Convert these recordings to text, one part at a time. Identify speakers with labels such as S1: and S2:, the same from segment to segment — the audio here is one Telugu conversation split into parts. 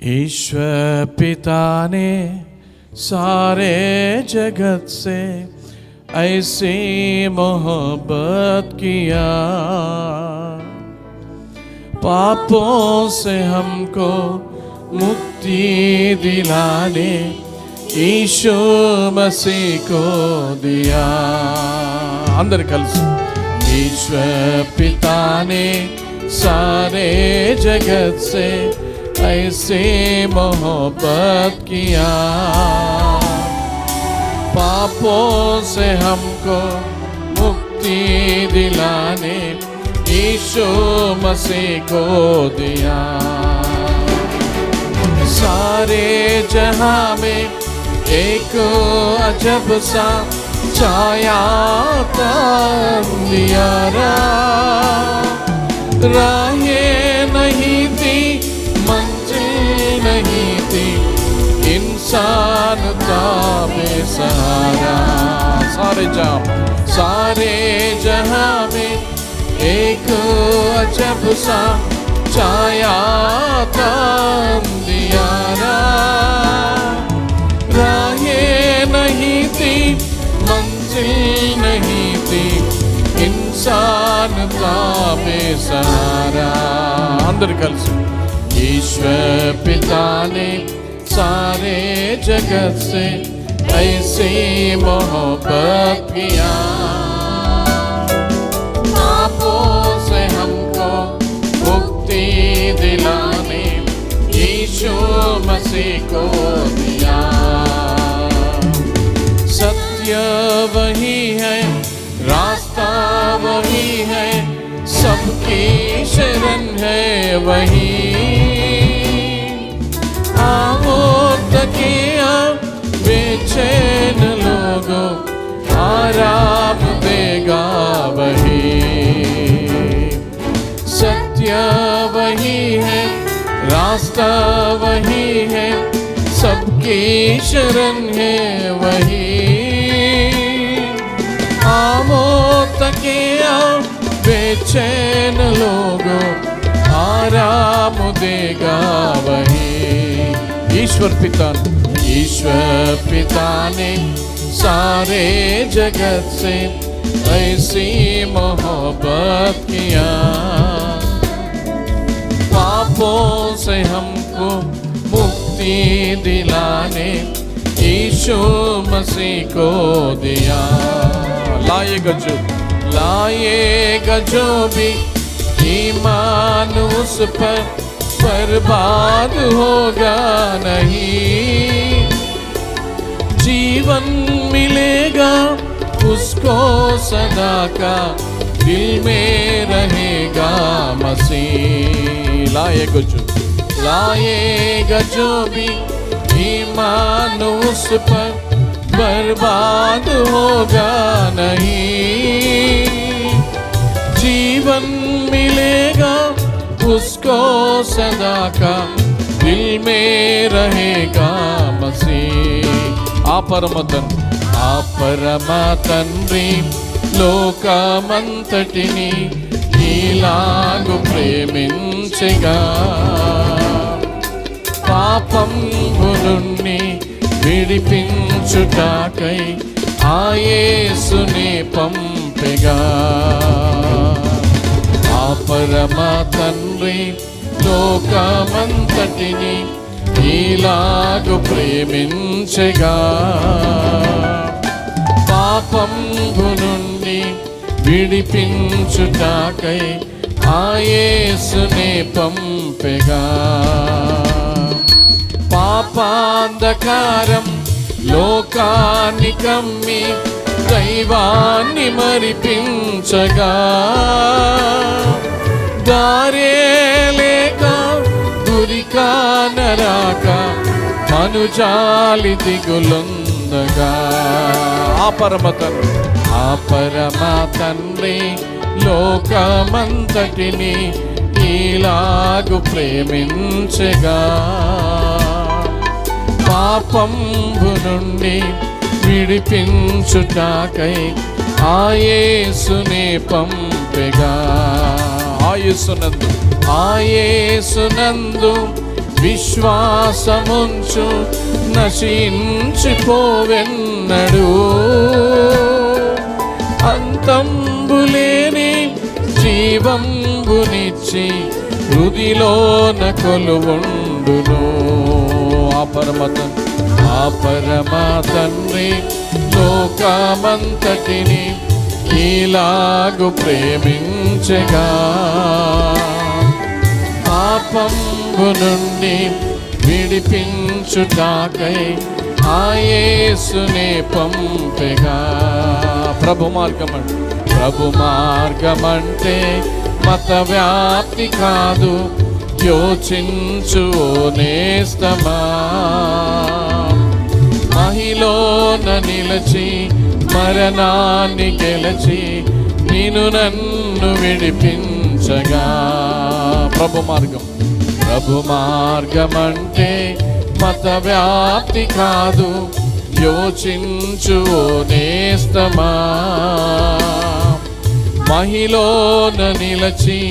S1: ईश्वर पिता ने सारे जगत से ऐसी मोहब्बत किया, पापों से हमको मुक्ति दिलाने यीशु मसीह को दिया। अंदर कल ईश्वर पिता ने सारे जगत से ऐसे मोहब्बत किया, पापों से हमको मुक्ति दिलाने यीशु मसीह को दिया। सारे जहां में एक अजब सा छाया था अंधियारा, राहें नहीं थी, मंजिल नहीं थी, इंसान था बेसहारा। सारे जहां में एक अजब सा छाया था अंधियारा, राहें नहीं थी, मंजिल नहीं थी, इंसान था बेसहारा। अंदर कल ईश्वर पिता ने सारे जगत से ऐसी मोहब्बत किया, पापों से हमको मुक्ति दिलाने यीशु मसीह को दिया। सत्य वही है, रास्ता वही है, सबकी शरण है वही। आओ तकिया बेचैन लोगों, आराम देगा वही। सत्य वही है, रास्ता वही है, सबकी शरण है वही। आओ तकिया बेचैन लोगों, आराम देगा वही। ईश्वर पिता ने सारे जगत से ऐसी मोहब्बत किया, पापों से हमको मुक्ति दिलाने यीशु मसीह को दिया। लाएगा जो भी ईमान उस पर बर्बाद होगा नहीं, जीवन मिलेगा उसको सदा का, दिल में रहेगा मसीह। लाएगा जो भी ईमान उस पर बर्बाद होगा नहीं, जीवन मिलेगा उसको सदा का, दिल में रहेगा मसीह। आ परम తండ్రి లోకమంతటిని నీలాగు ప్రేమించెగా, పాపంబు నుండి విడిపించుటకై ఆ యేసుని పంపెగా। ఆ పరమ తండ్రి లోకమంతటిని నీలాగు ప్రేమించెగా, పాపంబు నుండి విడిపించుటకై ఆ యేసుని పంపెగా। పాపాంధకారం లోకాన్ని కమ్మి దైవాన్ని మరిపించగా, దారే లేక గురికా నరాక మనుజాలి దిగులుందగా। ఆ పరమ తండ్రి లోకమంతటిని ఇలాగు ప్రేమించెగా, పాపంబు నుండి విడిపించుటకై ఆ యేసుని పంపెగా। ఆయేసునందు విశ్వాసముంచు నశించిపోవెన్నడు. అంతంబులేని జీవంబునిచ్చి హృదిలోన కొలువుండును. ఆ పరమ తండ్రి లోకమంతటిని ఇలాగు ప్రేమించగా, పాపంబు నుండి విడిపించుటాకై ఆ యేసునే పంపెగా. ప్రభు మార్గమంటే మత వ్యాప్తి కాదు, యోచించు నేస్తమా. మహిలోన నిలచి మరణాన్ని గెలచి నిన్ను నన్ను విడిపించగా. ప్రభు మార్గమంటే మత వ్యాప్తి కాదు, యోచించు నేస్తమా. మహిలోన నిలచి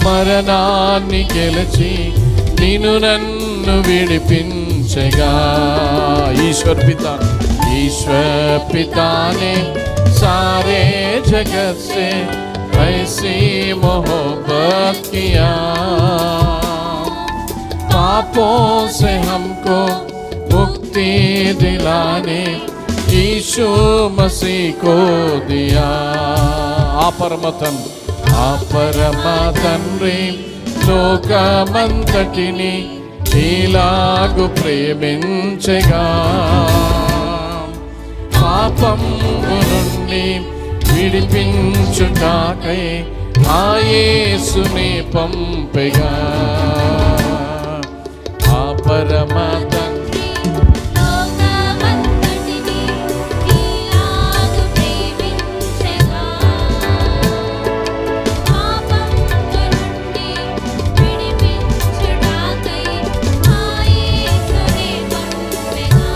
S1: మరణాన్ని గెలచి నిన్ను నన్ను విడిపించగా. ईश्वर पिता ने सारे जगत से ऐसी मोहब्बत किया, पापों से हमको मुक्ति दिलाने यीशु मसीह को दिया. आ परम तंद्री लोकమంతటిని ఇలాగు ప్రేమించగా, పాపంబు నుండి విడిపించుటాకై ఆ యేసుని పంపెగా. ఆ పరమ తండ్రి
S2: లోకమంతటిని ఇలాగు ప్రేమించగా, పాపంబు నుండి విడిపించుటాకై ఆ యేసుని పంపెగా.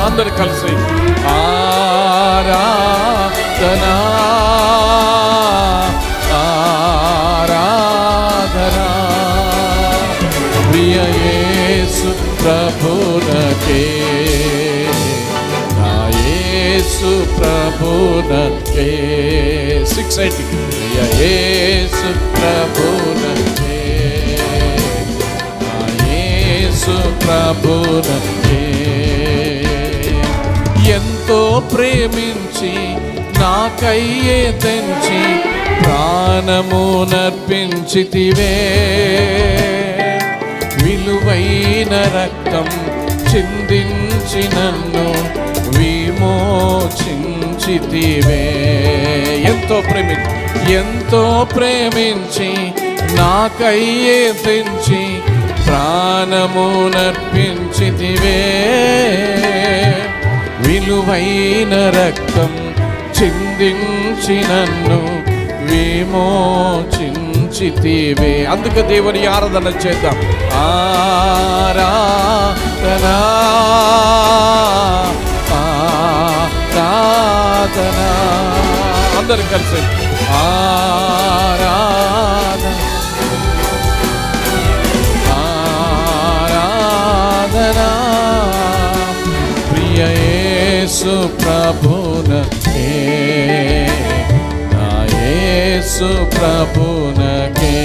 S1: అందరు కలిసి ఆరాధనా ఆరాధనా ప్రియ యేసు ప్రభునకే నా యేసు ప్రభునకే 680 ప్రియ యేసు ప్రభునకే నా యేసు ప్రభునకే ఎంతో ప్రేమించి నాకయ్యే తెంచి ప్రాణమునర్పించితివే విలువైన రక్తం చిందించి నన్ను విమోచించితివే ఎంతో ప్రేమించి నాకయ్యే తెంచి ప్రాణమునర్పించితివే విలువైన రక్తం చిందించి నన్ను విమోచించితివే. అందుకు దేవుని ఆరాధన చేద్దాం. ఆరాధనా ఆరాధనా అందరు కలిసి ఆరాధన ఆరాధనా ప్రియ యేసు ప్రభునకే నా యేసు ప్రభునకే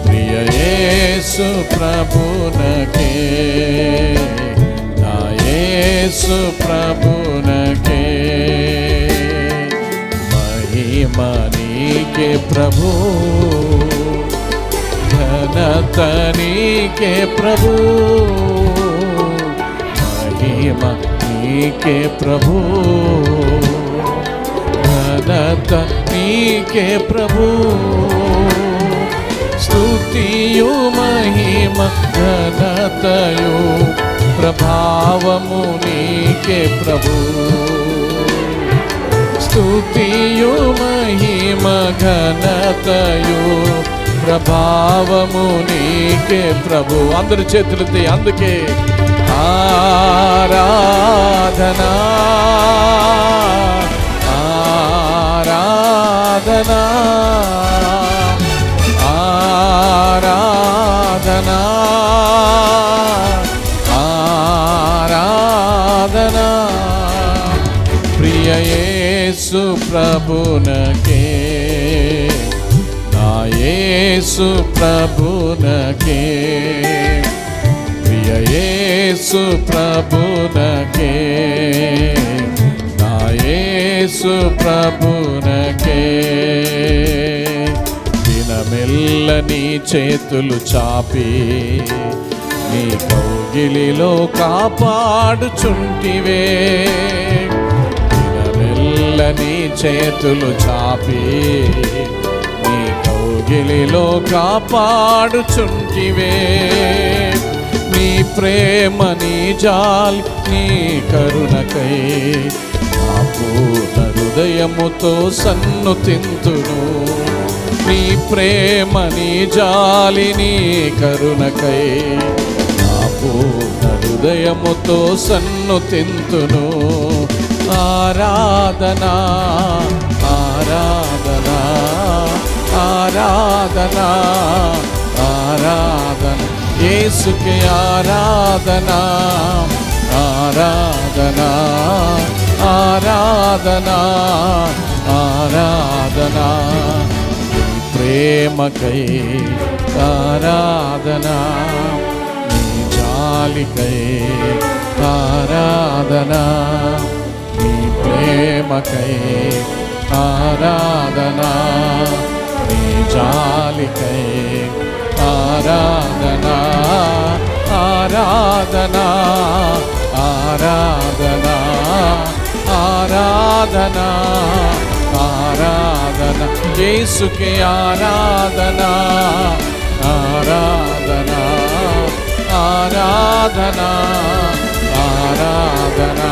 S1: ప్రియ యేసు ప్రభునకే నా యేసు ప్రభునకే మహిమ నీకే ప్రభు ఘనత నీకే ప్రభు మహిమ నీకే ప్రభు ఘనత నీకే ప్రభు స్తుతియు మహిమ ఘనతయు ప్రభావము నీకే ప్రభు స్తుతియు మహిమ ఘనతయు ప్రభావము నీకే ప్రభు. అందరు చేతులెత్తి అందుకే ఆరాధనా ఆరాధనా ఆరాధనా ఆరాధనా ప్రియ యేసు ప్రభునకే నా యేసు ప్రభునకే ప్రియ యేసు ప్రభునకే నా యేసు ప్రభునకే దినమెల్ల నీ చేతులు చాపి నీ కౌగిలిలో కాపాడుచుంటివే దినమెల్ల నీ చేతులు చాపి నీ కౌగిలిలో కాపాడుచుంటివే నీ ప్రేమ నీ జాలి నీ కరుణకై నా పూర్ణ హృదయముతో సన్నుతింతును నీ ప్రేమ నీ జాలి నీ కరుణకై నా పూర్ణ హృదయముతో సన్నుతింతును ఆరాధనా ఆరాధనా ఆరాధనా ఆరాధన యేసుకే ఆరాధనా ఆరాధనా ఆరాధనా ఆరాధనా నీ ప్రేమకై ఆరాధనా నీ జాలికై ఆరాధనా నీ ప్రేమకై ఆరాధనా నీ జాలికై ఆరాధనా ఆరాధనా ఆరాధనా ఆరాధనా ఆరాధనా యేసుకే ఆరాధనా ఆరాధనా ఆరాధనా ఆరాధనా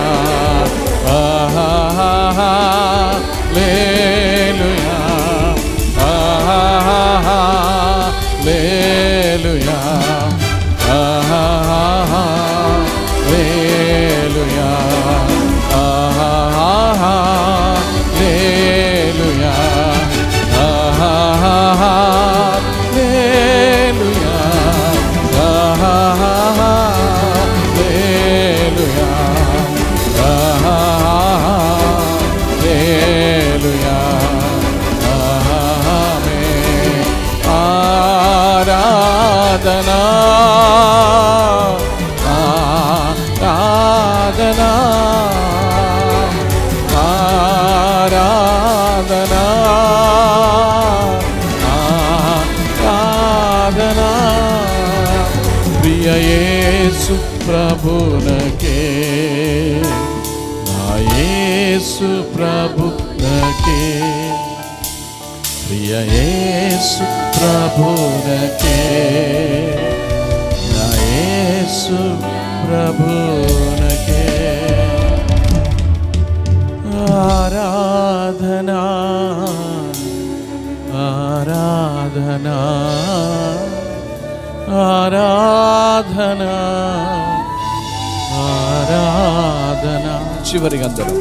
S1: ఆహా లేలుయా ఆహా లేలుయా ఆహా లేలుయా ఆహా లేలుయా ఆహా లేలుయా ఆహా లేలుయా ఆహా లేలుయా ఆమేన్ ఆరాధనా ఆరాధనా ఆరాధనా ఆరాధనా ప్రియ యేసు ప్రభునకే నా యేసు ప్రభునకే ప్రియ యేసు ప్రభునకే నా యేసు ప్రభునకే ఆరాధనా ఆరాధనా ఆరాధనా ఆరాధనా. చివరిగా అందరూ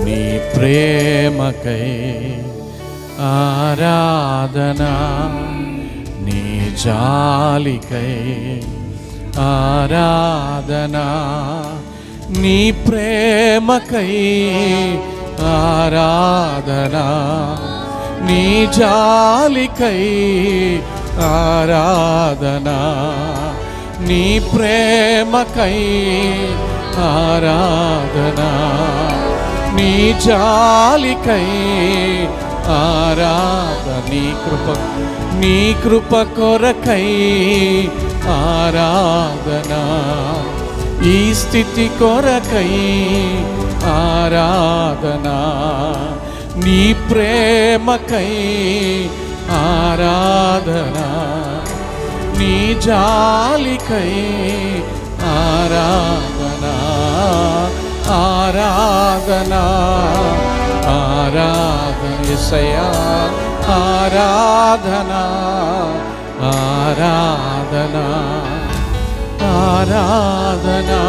S1: నీ ప్రేమకై ఆరాధనా, నీ జాలికై ఆరాధనా, నీ ప్రేమకై ఆరాధనా, నీ జాలికై ఆరాధనా, నీ ప్రేమకై ఆరాధనా, నీ జాలికై ఆరాధన. నీ కృప కొరకై ఆరాధనా, ఈ స్థితి కొరకై ఆరాధనా, నీ ప్రేమకై ఆరాధనా, నీ జాలికై ఆరాధనా. ఆరాధనా ఆరాధన యేసయ్యా, ఆరాధనా ఆరాధనా ఆరాధనా